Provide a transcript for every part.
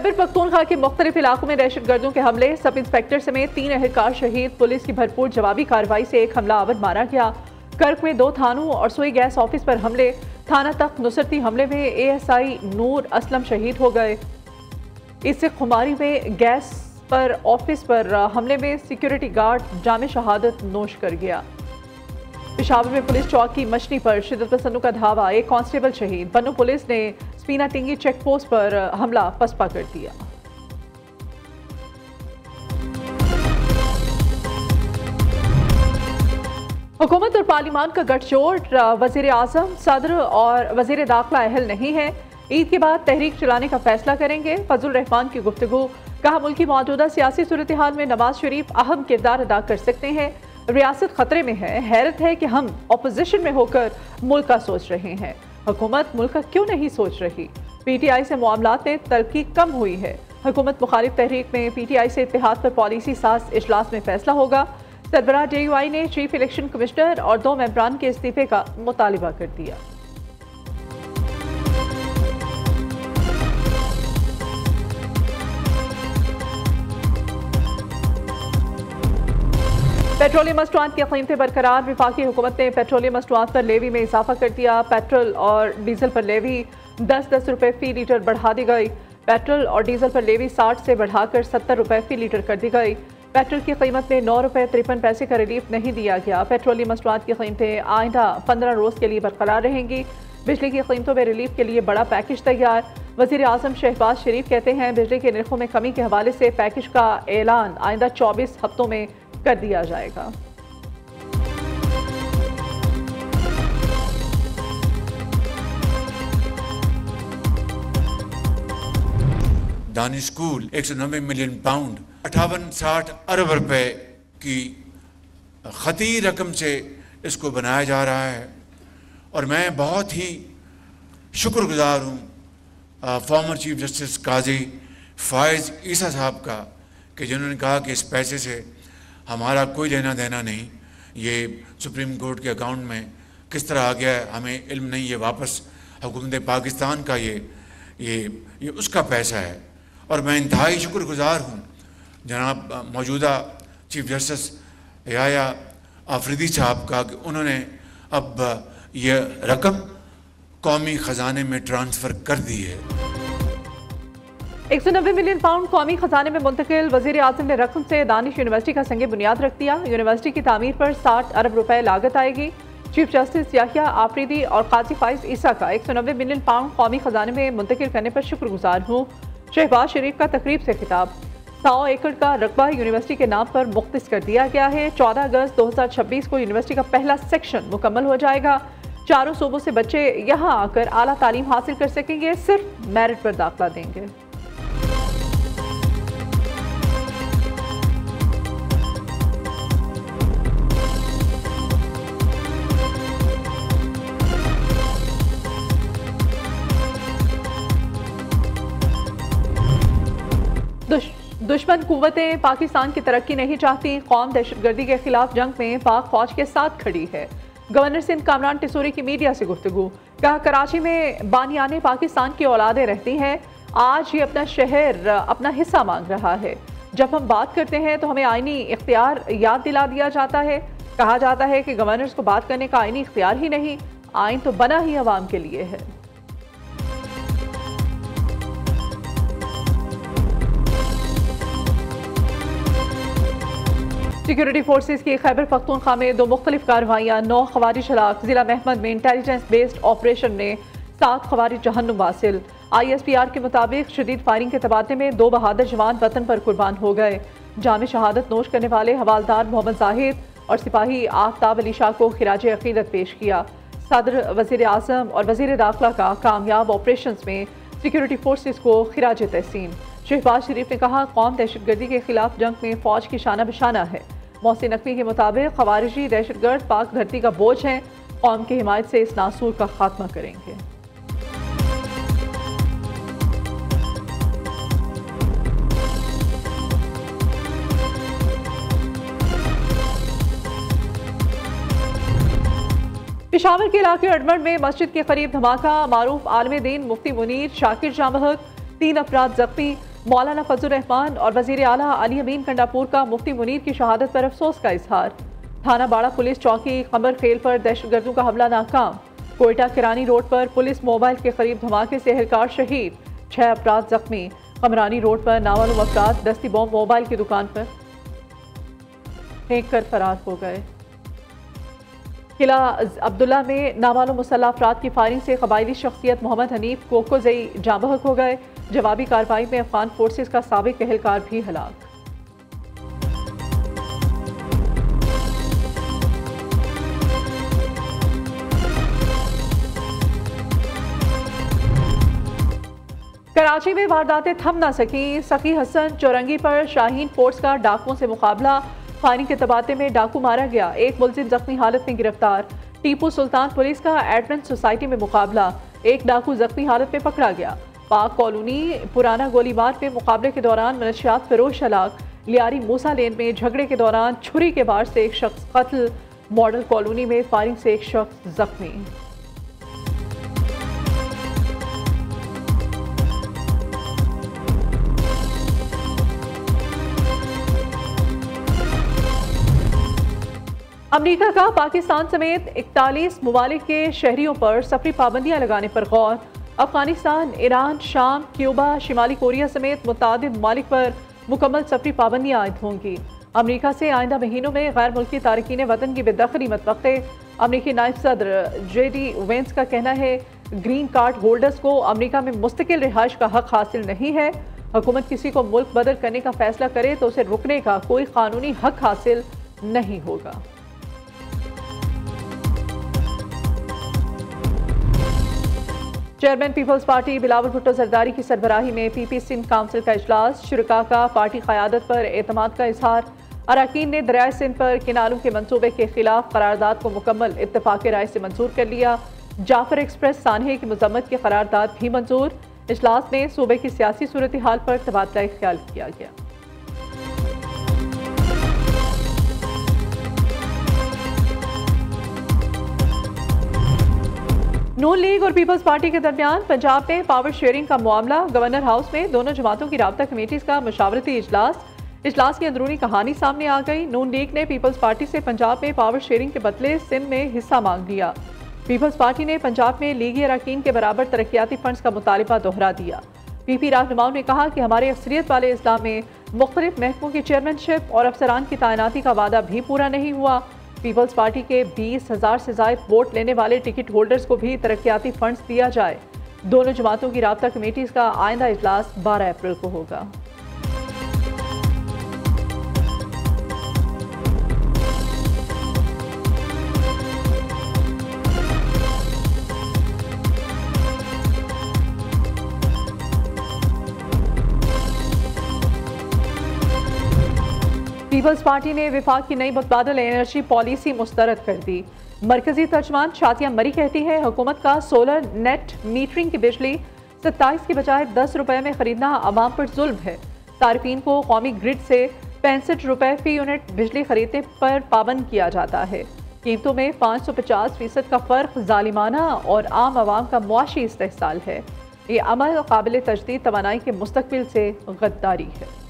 खैबर पख्तूनख्वा के मुख्तलिफ इलाकों में दहशतगर्दों के हमले, सब इंस्पेक्टर समेत 3 एहलकार शहीद। पुलिस की भरपूर जवाबी कार्रवाई से एक हमला आवर मारा गया। कर्क में 2 थानों और सुई गैस ऑफिस पर हमले। थाना तक नुसरती हमले में ASI नूर असलम शहीद हो गए। इससे खुमारी में गैस पर ऑफिस पर हमले में सिक्योरिटी गार्ड जामे शहादत नोश कर गया। पेशावर में पुलिस चौकी मछली पर शिद्दत पसंदों का धावा, एक कांस्टेबल शहीद। बन्नू पुलिस ने स्पीना टिंगी चेक पोस्ट पर हमला पसपा कर दिया। हुकूमत और पार्लिमान का गठजोड़, वजीर आजम, सदर और वजीर दाखिला अहल नहीं है। ईद के बाद तहरीक चलाने का फैसला करेंगे। फजल रहमान की गुफ्तगू, कहा मुल्क की मौजूदा सियासी सूरत हाल में नवाज शरीफ अहम किरदार अदा कर सकते हैं। रियासत खतरे में है। हैरत है कि हम अपोजिशन में होकर मुल्क का सोच रहे हैं। हुकूमत मुल्क का क्यों नहीं सोच रही? PTI से मामलात में तरक्की कम हुई है। हुकूमत मुखालिफ तहरीक में PTI से इत्तेहाद पर पॉलिसी साज इजलास में फैसला होगा। सरबराह JUI ने चीफ इलेक्शन कमिश्नर और 2 मेंबरान के इस्तीफे का मुतालिबा कर दिया। पेट्रोलियम मसनूआत की कीमतें बरकरार। वफाकी हुकूमत ने पेट्रोलियम मसनूआत पर लेवी में इजाफा कर दिया। पेट्रोल और डीजल पर लेवी 10-10 रुपये फी लीटर बढ़ा दी गई। पेट्रोल और डीजल पर लेवी 60 से बढ़ाकर 70 रुपये फी लीटर कर दी गई। पेट्रोल की कीमत में 9 रुपये 53 पैसे का रिलीफ नहीं दिया गया। पेट्रोलियम मसनूआत की कीमतें आइंदा 15 रोज़ के लिए बरकरार रहेंगी। बिजली की कीमतों में रिलीफ के लिए बड़ा पैकेज तैयार। वज़ीर आज़म शहबाज शरीफ कहते हैं बिजली के निर्खों में कमी के हवाले से पैकेज का ऐलान आइंदा 24 हफ्तों में कर दिया जाएगा। दानी स्कूल 190 मिलियन पाउंड 58-60 अरब रुपए की खती रकम से इसको बनाया जा रहा है और मैं बहुत ही शुक्रगुजार हूँ फॉर्मर चीफ जस्टिस काजी फायज़ ईसा साहब का कि जिन्होंने कहा कि इस पैसे से हमारा कोई लेना देना नहीं, ये सुप्रीम कोर्ट के अकाउंट में किस तरह आ गया है हमें इल्म नहीं, ये वापस हुकूमत पाकिस्तान का ये उसका पैसा है। और मैं इंतहाई शुक्रगुजार हूँ जनाब मौजूदा चीफ जस्टिस याया आफरीदी साहब का कि उन्होंने अब ये रकम कौमी ख़जाने में ट्रांसफ़र कर दी है। 190 मिलियन पाउंड कौमी खजाने में मुंतकिल। वज़ीर आज़म ने रकम से दानिश यूनिवर्सिटी का संगे बुनियाद रख दिया। यूनिवर्सिटी की तामीर पर 60 अरब रुपए लागत आएगी। चीफ जस्टिस याहिया आफरीदी और काजी फाइज ईसा का 190 मिलियन पाउंड कौमी खजाने में मुंतकिल करने पर शुक्रगुजार हूँ। शहबाज शरीफ का तकरीब से खिताब, 100 एकड़ का रकबा यूनिवर्सिटी के नाम पर मुख्तस कर दिया गया है। 14 अगस्त 2026 को यूनिवर्सिटी का पहला सेक्शन मुकम्मल हो जाएगा। चारों सूबों से बच्चे यहाँ आकर आला तालीम हासिल कर सकेंगे, सिर्फ मेरिट पर दाखिला देंगे। दुश्मन कुव्वतें पाकिस्तान की तरक्की नहीं चाहती। कौम दहशतगर्दी के खिलाफ जंग में पाक फौज के साथ खड़ी है। गवर्नर सिंध कामरान टिसूरी की मीडिया से गुफ्तगू, कहा कराची में बानियाने पाकिस्तान की औलादें रहती हैं। आज ये अपना शहर अपना हिस्सा मांग रहा है। जब हम बात करते हैं तो हमें आईनी इख्तियार याद दिला दिया जाता है। कहा जाता है कि गवर्नर्स को बात करने का आईनी इख्तियार ही नहीं, आइन तो बना ही अवाम के लिए है। सिक्योरिटी फोर्सेस की खैबर पख्तूनख्वा में 2 मुख्तलिफ कार्रवाइयाँ। 9 खवारिज हलाक। जिला महमद में इंटेलिजेंस बेस्ड ऑपरेशन में 7 खवारिज जहन्नुम वासिल। ISPR के मुताबिक शदीद फायरिंग के तबादले में 2 बहादुर जवान वतन पर कुर्बान हो गए। जामे शहादत नोश करने वाले हवालदार मोहम्मद जाहिद और सिपाही आफ्ताब अली शाह को खिराज अकीदत पेश किया। सदर, वज़ीर आज़म और वज़ीर दाखिला का कामयाब ऑपरेशन में सिक्योरिटी फोर्सेस को खिराज तहसीन। शहबाज शरीफ ने कहा कौम दहशतगर्दी के खिलाफ जंग में फौज की शाना बशाना है। मोहसिन नकवी के मुताबिक खवारिजी दहशतगर्द पाक धरती का बोझ हैं, कौम की हिमायत से इस नासूर का खात्मा करेंगे। पेशावर के इलाके अडमड में मस्जिद के करीब धमाका। मारूफ आलम दीन मुफ्ती मुनीर शाकिर जामहक 3 अफराद जख्मी। मौलाना फजल रहमान और वजीर आला अली अमीन कंडापुर का मुफ्ती मुनीर की शहादत पर अफसोस का इजहार। थाना बाड़ा पुलिस चौकी कमर खेल पर दहशतगर्दों का हमला नाकाम। कोयटा किरानी रोड पर पुलिस मोबाइल के करीब धमाके से एहलकार शहीद, 6 अफराद जख्मी। कमरानी रोड पर नामालूम अफराद दस्ती बम मोबाइल की दुकान पर फेंक कर फरार हो गए। किला अब्दुल्ला में नामालूम मुसल्लह अफराद की फायरिंग से कबायली शख्सियत मोहम्मद हनीफ कोकोजई जाँ बहक हो गए। जवाबी कार्रवाई में अफगान फोर्सेस का साबिक एहलकार भी हलाक। कराची में वारदातें थम ना सकी। सखी हसन चौरंगी पर शाहीन फोर्स का डाकुओं से मुकाबला। फायरिंग के तबादले में डाकू मारा गया, एक मुलजिम जख्मी हालत में गिरफ्तार। टीपू सुल्तान पुलिस का एडवेंट सोसाइटी में मुकाबला, एक डाकू जख्मी हालत में पकड़ा गया। पाक कॉलोनी पुराना गोलीबार में मुकाबले के दौरान मनशियात फरोश हलाक। लियारी मूसा लेन में झगड़े के दौरान छुरी के वार से एक शख्स कत्ल। मॉडल कॉलोनी में फायरिंग से एक शख्स जख्मी। अमरीका का पाकिस्तान समेत 41 ममालिक के शहरियों पर सफरी पाबंदियां लगाने पर गौर। अफगानिस्तान, ईरान, शाम, क्यूबा, शिमाली कोरिया समेत मुतादिद ममालिक पर मुकम्मल सफरी पाबंदियां आयद होंगी। अमरीका से आइंदा महीनों में गैर मुल्की तारकीन वतन की बेदखली मतवक्के। अमरीकी नायब सदर JD वेंस का कहना है ग्रीन कार्ड होल्डर्स को अमरीका में मुस्तकिल रिहाइश का हक हासिल नहीं है। हुकूमत किसी को मुल्क बदल करने का फैसला करे तो उसे रुकने का कोई कानूनी हक हासिल नहीं होगा। चेयरमैन पीपल्स पार्टी बिलावल भुट्टो जरदारी की सरबराही में PP सिंध काउंसिल का इजलास। शुरका का पार्टी क़यादत पर एतमाद का इजहार। अरकान ने दरियाए सिंध पर किनारों के मंसूबे के खिलाफ करारदाद को मुकम्मल इत्तेफाक राय से मंजूर कर लिया। जाफर एक्सप्रेस सानहे की मजम्मत की करारदाद भी मंजूर। इजलास में सूबे की सियासी सूरत हाल पर तबादला ख्याल किया गया। नून लीग और पीपल्स पार्टी के दरमियान पंजाब में पावर शेयरिंग का मामला। गवर्नर हाउस में दोनों जमातों की राबता कमेटीज का मशावरती इजलास की अंदरूनी कहानी सामने आ गई। नून लीग ने पीपल्स पार्टी से पंजाब में पावर शेयरिंग के बदले सिंध में हिस्सा मांग लिया। पीपल्स पार्टी ने पंजाब में लीगी अरकान के बराबर तरक्याती फंड्स का मुतालिबा दोहरा दिया। PP रहनुमाओं ने कहा कि हमारे अक्सरियत वाले इस्लाम में मुख्तलिफ महकमों की चेयरमैनशिप और अफसरान की तैनाती का वादा भी पूरा नहीं हुआ। पीपल्स पार्टी के 20,000 से ज़ायद वोट लेने वाले टिकट होल्डर्स को भी तरक्याती फंड्स दिया जाए। दोनों जमातों की राबता कमेटीज का आइंदा इजलास 12 अप्रैल को होगा। पीपल्स पार्टी ने विफाक की नई मुतबादल एनर्जी पॉलिसी मुस्तरद कर दी। मरकजी तर्जमान शातिया मरी कहती है हुकूमत का सोलर नेट मीटरिंग की बिजली 27 के बजाय 10 रुपए में खरीदना अवाम पर जुल्म है। सार्फिन को कौमी ग्रिड से 65 रुपए फी यूनिट बिजली खरीदने पर पाबंद किया जाता है। कीमतों में 550% का फ़र्क जालिमाना और आम आवाम का मुआशी इस्तेहसाल है। ये अमल काबिल तजदीद तवानाई के मुस्तकबिल से गद्दारी है।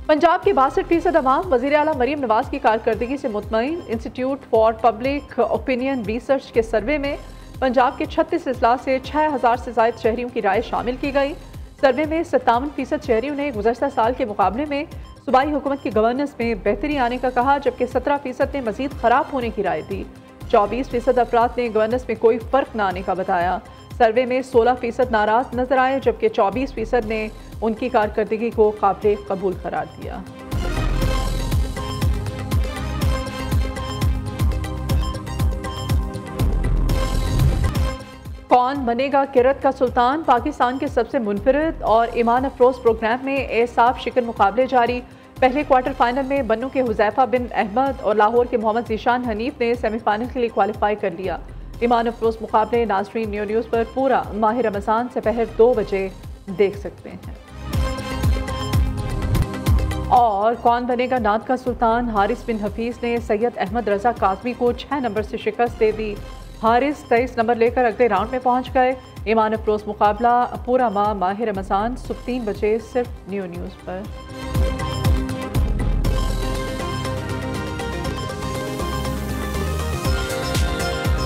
पंजाब के 62% अवाम वज़ीर आला मरीम नवाज की कारकर्दगी से मुतमईन। Institute for Public Opinion Research के सर्वे में पंजाब के 36 अजला से 6000 से ज़ायद शहरियों की राय शामिल की गई। सर्वे में 57% शहरियों ने गुज़श्ता साल के मुकाबले में सूबाई हुकूमत की गवर्नेंस में बेहतरी आने का कहा, जबकि 17% ने मजीद ख़राब होने की राय दी। 24% अफराद ने गवर्नेंस में कोई फ़र्क न आने का बताया। सर्वे में 16% नाराज़ नजर आए, जबकि 24% ने उनकी कारकर्दगी को काबिल कबूल करार दिया। कौन बनेगा किरत का सुल्तान? पाकिस्तान के सबसे मुनफरिद और ईमान अफरोज प्रोग्राम में एसाफ शिकन मुकाबले जारी। पहले क्वार्टर फाइनल में बन्नू के हुज़ैफा बिन अहमद और लाहौर के मोहम्मद ज़ीशान हनीफ ने सेमीफाइनल के लिए क्वालिफाई कर लिया। ईमान अफरोज मुकाबले नाज़रीन न्यूज़ पर पूरा माह रमज़ान से पहर 2 बजे देख सकते हैं। और कौन बनेगा नात का सुल्तान? हारिस बिन हफीज़ ने सैयद अहमद रजा काज़मी को 6 नंबर से शिकस्त दे दी। हारिस 23 नंबर लेकर अगले राउंड में पहुंच गए। ईमान अफरोज मुकाबला पूरा माह रमज़ान सुबह 3 बजे सिर्फ न्यू न्यूज़ पर।